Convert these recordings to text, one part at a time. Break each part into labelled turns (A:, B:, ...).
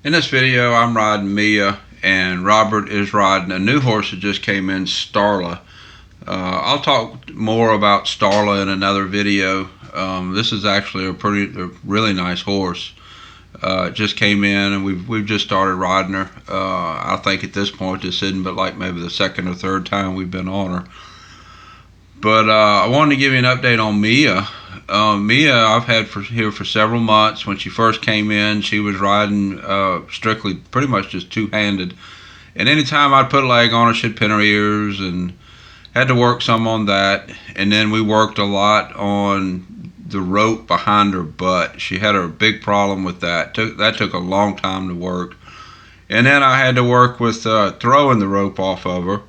A: In this video, I'm riding Mia, and Robert is riding a new horse that just came in, Starla. I'll talk more about Starla in another video. This is actually a really nice horse. It just came in, and we've just started riding her. I think at this point this isn't but like maybe the second or third time we've been on her. But I wanted to give you an update on Mia. Mia, I've had here for several months. When she first came in, she was riding strictly, pretty much just two-handed. And anytime I'd put a leg on her, she'd pin her ears, and had to work some on that. And then we worked a lot on the rope behind her butt. She had a big problem with that. That took a long time to work. And then I had to work with throwing the rope off of her.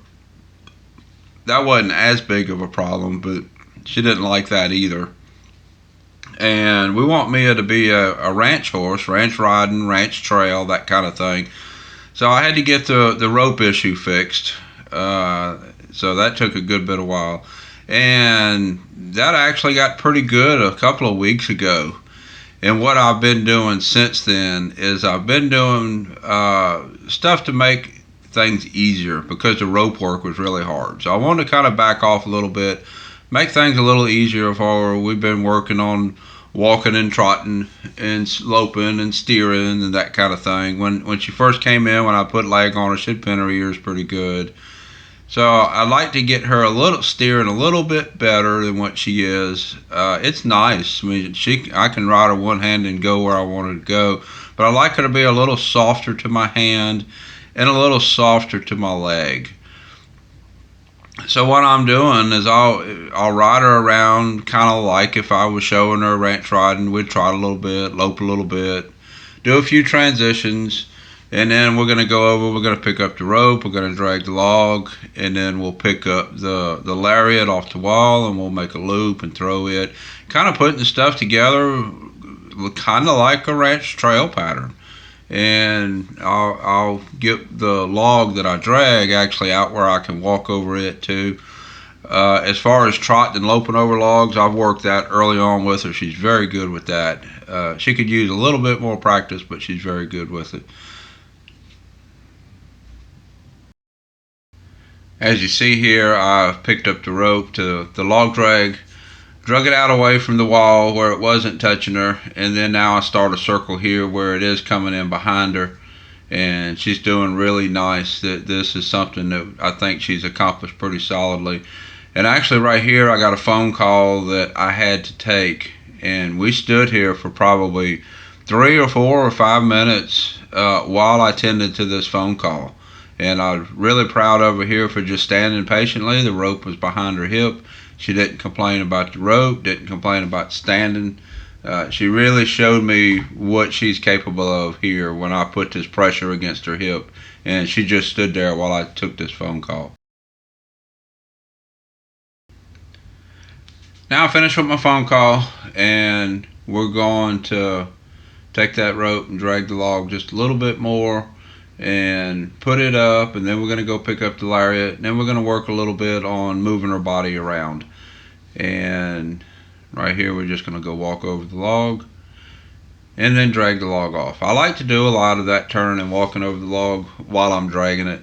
A: That wasn't as big of a problem, but she didn't like that either. And we want Mia to be a ranch horse, ranch riding, ranch trail, that kind of thing. So I had to get the rope issue fixed. So that took a good bit of while. And that actually got pretty good a couple of weeks ago. And what I've been doing since then is I've been doing stuff to make things easier because the rope work was really hard. So I wanted to kind of back off a little bit, make things a little easier for her. We've been working on walking and trotting and sloping and steering and that kind of thing. When she first came in, when I put leg on her, she'd pin her ears pretty good. So I'd like to get her steering a little bit better than what she is. It's nice. I mean, I can ride her one hand and go where I want her to go, but I like her to be a little softer to my hand and a little softer to my leg. So what I'm doing is I'll ride her around kind of like if I was showing her ranch riding. We'd trot a little bit, lope a little bit, do a few transitions, and then we're going to go over, we're going to pick up the rope, we're going to drag the log, and then we'll pick up the lariat off the wall, and we'll make a loop and throw it. Kind of putting the stuff together kind of like a ranch trail pattern. And I'll get the log that I drag actually out where I can walk over it too. As far as trotting and loping over logs, I've worked that early on with her. She's very good with that. She could use a little bit more practice, but she's very good with it. As you see here, I've picked up the rope to the log drag, drug it out away from the wall where it wasn't touching her, and then now I start a circle here where it is coming in behind her, and she's doing really nice. This is something that I think she's accomplished pretty solidly. And actually right here I got a phone call that I had to take, and we stood here for probably 3 or 4 or 5 minutes while I tended to this phone call. And I'm really proud of her here for just standing patiently. The rope was behind her hip. She didn't complain about the rope, didn't complain about standing. She really showed me what she's capable of here when I put this pressure against her hip. And she just stood there while I took this phone call. Now I finished with my phone call, and we're going to take that rope and drag the log just a little bit more and put it up, and then we're going to go pick up the lariat, and then we're going to work a little bit on moving her body around. And right here we're just going to go walk over the log and then drag the log off. I like to do a lot of that turning and walking over the log while I'm dragging it.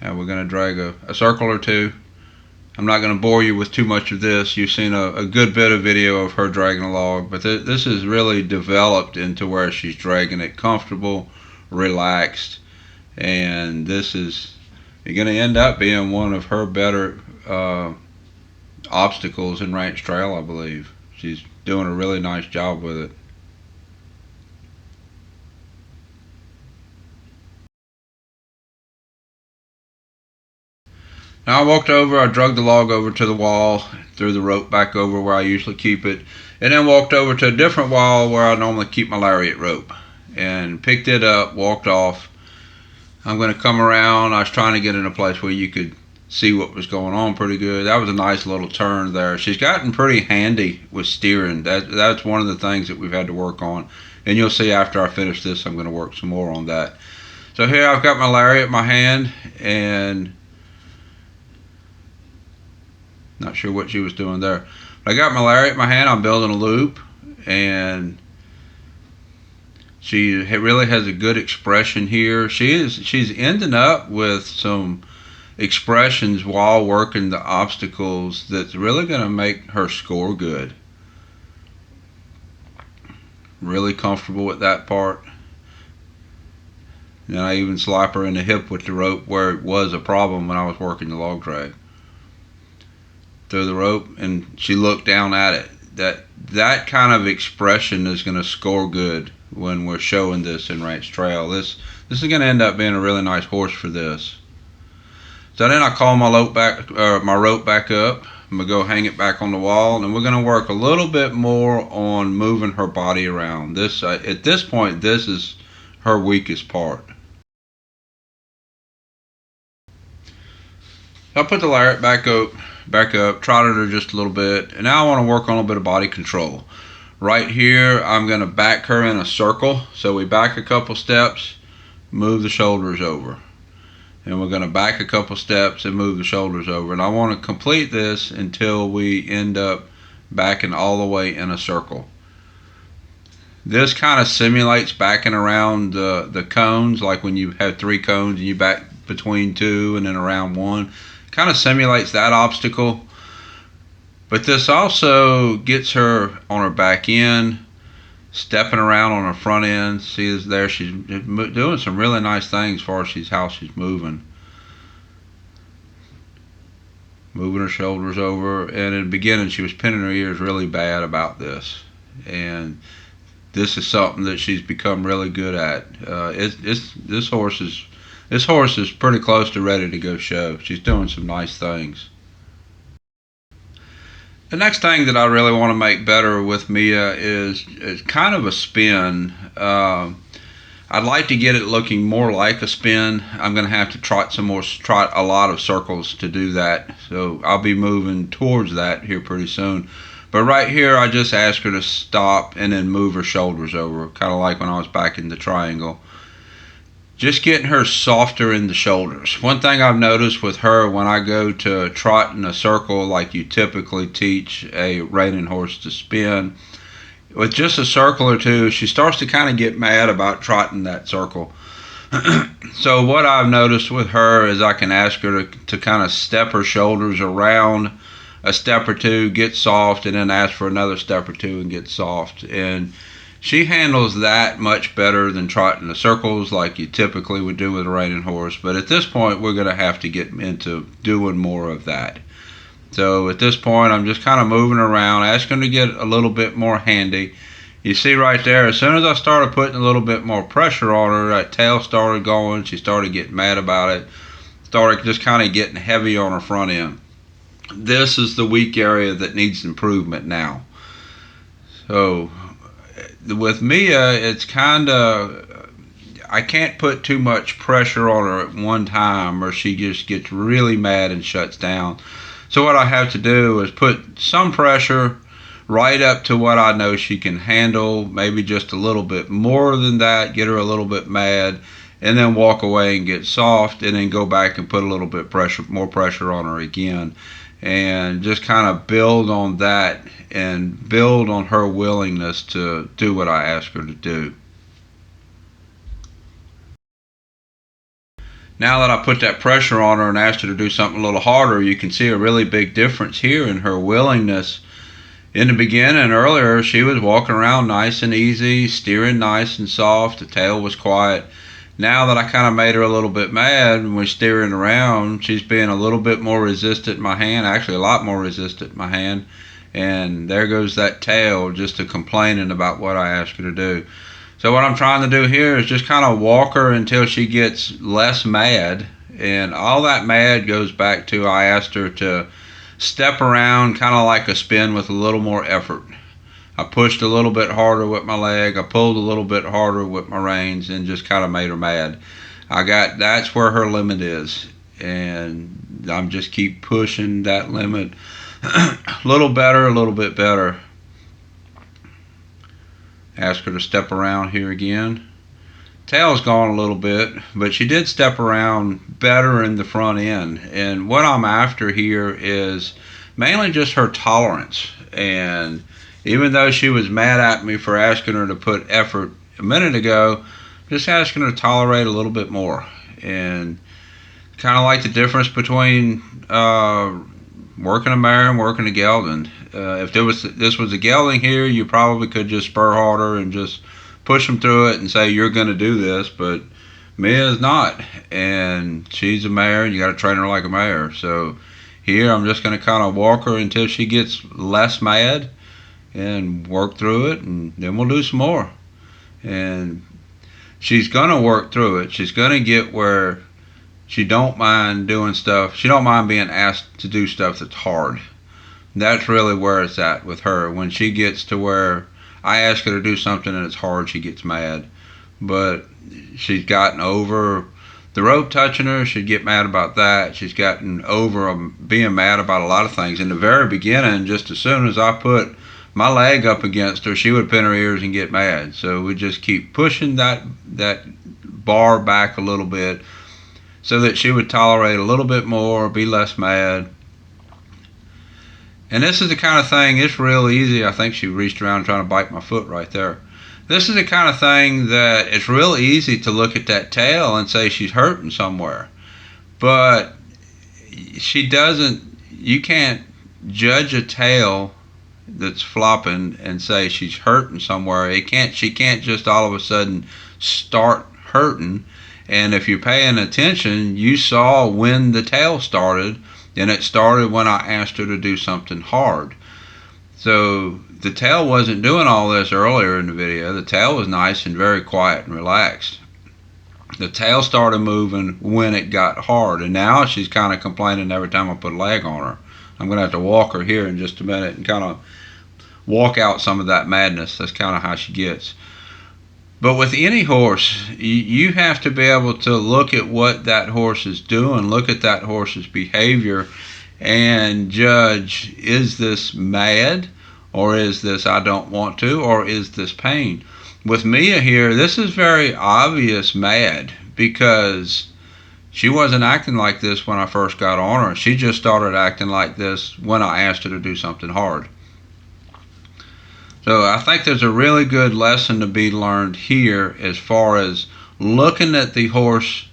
A: And we're going to drag a circle or two. I'm not going to bore you with too much of this. You've seen a good bit of video of her dragging a log, but this is really developed into where she's dragging it comfortable, relaxed, and this is going to end up being one of her better obstacles in ranch trail, I believe. She's doing a really nice job with it. Now I walked over, I dragged the log over to the wall, threw the rope back over where I usually keep it, and then walked over to a different wall where I normally keep my lariat rope, and picked it up, walked off. I'm going to come around. I was trying to get in a place where you could see what was going on pretty good. That was a nice little turn there. She's gotten pretty handy with steering. That's one of the things that we've had to work on, and you'll see after I finish this I'm going to work some more on that. So here I've got my lariat in my hand, and not sure what she was doing there. But I got my lariat in my hand. I'm building a loop, and She really has a good expression here. She's ending up with some expressions while working the obstacles that's really going to make her score good. Really comfortable with that part. And I even slap her in the hip with the rope where it was a problem when I was working the log drag. Through the rope, and she looked down at it. That kind of expression is going to score good when we're showing this in ranch trail. This is going to end up being a really nice horse for this. So then I call my rope back up. I'm going to go hang it back on the wall, and we're going to work a little bit more on moving her body around. At this point, this is her weakest part. I put the lariat back up, trotted her just a little bit, and now I want to work on a little bit of body control. Right here, I'm going to back her in a circle. So we back a couple steps, move the shoulders over. And we're going to back a couple steps and move the shoulders over. And I want to complete this until we end up backing all the way in a circle. This kind of simulates backing around the cones, like when you have 3 cones and you back between 2 and then around 1. Kind of simulates that obstacle. But this also gets her on her back end, stepping around on her front end. See there, she's doing some really nice things as far as how she's moving. Moving her shoulders over. And in the beginning, she was pinning her ears really bad about this. And this is something that she's become really good at. This horse is pretty close to ready to go show. She's doing some nice things. The next thing that I really want to make better with Mia is kind of a spin. I'd like to get it looking more like a spin. I'm going to have to trot a lot of circles to do that. So I'll be moving towards that here pretty soon. But right here, I just ask her to stop and then move her shoulders over, kind of like when I was back in the triangle. Just getting her softer in the shoulders. One thing I've noticed with her, when I go to trot in a circle like you typically teach a reining horse to spin, with just a circle or two, she starts to kind of get mad about trotting that circle. So what I've noticed with her is I can ask her to kind of step her shoulders around a step or two, get soft, and then ask for another step or two and get soft. And she handles that much better than trotting the circles like you typically would do with a reining horse. But at this point, we're going to have to get into doing more of that. So at this point, I'm just kind of moving around, asking her to get a little bit more handy. You see right there, as soon as I started putting a little bit more pressure on her, that tail started going. She started getting mad about it. Started just kind of getting heavy on her front end. This is the weak area that needs improvement now. So with Mia, it's kind of, I can't put too much pressure on her at one time or she just gets really mad and shuts down. So what I have to do is put some pressure right up to what I know she can handle, maybe just a little bit more than that, get her a little bit mad, and then walk away and get soft, and then go back and put a little bit more pressure on her again, and just kind of build on that and build on her willingness to do what I ask her to do. Now that I put that pressure on her and asked her to do something a little harder, you can see a really big difference here in her willingness. In the beginning, earlier, she was walking around nice and easy, steering nice and soft, the tail was quiet. Now that I kind of made her a little bit mad when we're steering around, she's being a little bit more resistant in my hand, actually a lot more resistant in my hand. And there goes that tail just to complaining about what I asked her to do. So what I'm trying to do here is just kind of walk her until she gets less mad. And all that mad goes back to I asked her to step around kind of like a spin with a little more effort. I pushed a little bit harder with my leg. I pulled a little bit harder with my reins and just kind of made her mad. That's where her limit is. And I'm just keep pushing that limit a little better, a little bit better. Ask her to step around here again. Tail's gone a little bit, but she did step around better in the front end. And what I'm after here is mainly just her tolerance. And even though she was mad at me for asking her to put effort a minute ago, just asking her to tolerate a little bit more. And kind of like the difference between working a mare and working a gelding. If this was a gelding here, you probably could just spur harder and just push them through it and say you're going to do this. But Mia is not, and she's a mare, and you got to train her like a mare. So here, I'm just going to kind of walk her until she gets less mad, and work through it, and then we'll do some more. And she's going to work through it. She's going to get where she don't mind doing stuff. She don't mind being asked to do stuff that's hard. That's really where it's at with her. When she gets to where I ask her to do something and it's hard, she gets mad. But she's gotten over the rope touching her. She'd get mad about that. She's gotten over being mad about a lot of things. In the very beginning, just as soon as I put my leg up against her, she would pin her ears and get mad. So we just keep pushing that bar back a little bit so that she would tolerate a little bit more, be less mad. And this is the kind of thing, it's real easy. I think she reached around trying to bite my foot right there. This is the kind of thing that it's real easy to look at that tail and say she's hurting somewhere. But she doesn't, you can't judge a tail that's flopping and say she's hurting somewhere. She can't just all of a sudden start hurting. And if you're paying attention, you saw when the tail started, and it started when I asked her to do something hard. So the tail wasn't doing all this earlier in the video. The tail was nice and very quiet and relaxed. The tail started moving when it got hard, and now she's kind of complaining every time I put a leg on her. I'm going to have to walk her here in just a minute and kind of walk out some of that madness. That's kind of how she gets. But with any horse, you have to be able to look at what that horse is doing, look at that horse's behavior, and judge, is this mad, or is this I don't want to, or is this pain? With Mia here, this is very obvious mad, because she wasn't acting like this when I first got on her. She just started acting like this when I asked her to do something hard. So I think there's a really good lesson to be learned here as far as looking at the horse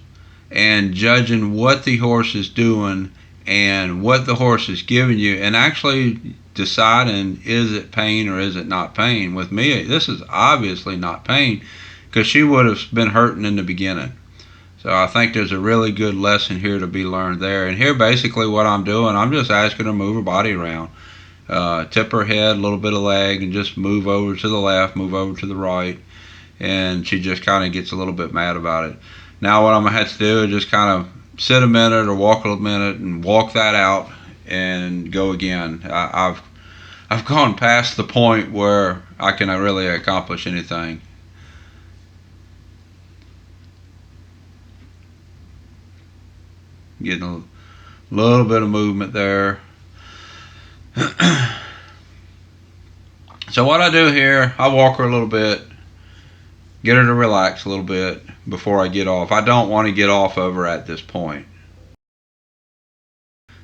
A: and judging what the horse is doing and what the horse is giving you, and actually deciding, is it pain or is it not pain? With me, this is obviously not pain, because she would have been hurting in the beginning. So I think there's a really good lesson here to be learned there. And here basically what I'm doing, I'm just asking her to move her body around. Tip her head, a little bit of leg, and just move over to the left, move over to the right. And she just kind of gets a little bit mad about it. Now what I'm going to have to do is just kind of sit a minute or walk a minute and walk that out and go again. I've gone past the point where I can really accomplish anything. Getting a little bit of movement there. So what I do here, I walk her a little bit, get her to relax a little bit before I get off. I don't want to get off of her at this point.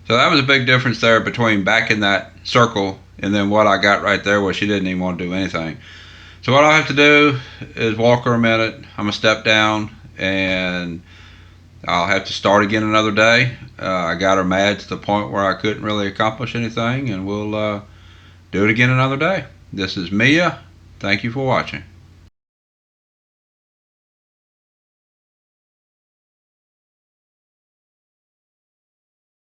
A: So that was a big difference there between back in that circle and then what I got right there where she didn't even want to do anything. So what I have to do is walk her a minute. I'm going to step down and I'll have to start again another day. I got her mad to the point where I couldn't really accomplish anything, and we'll do it again another day. This is Mia. Thank you for watching.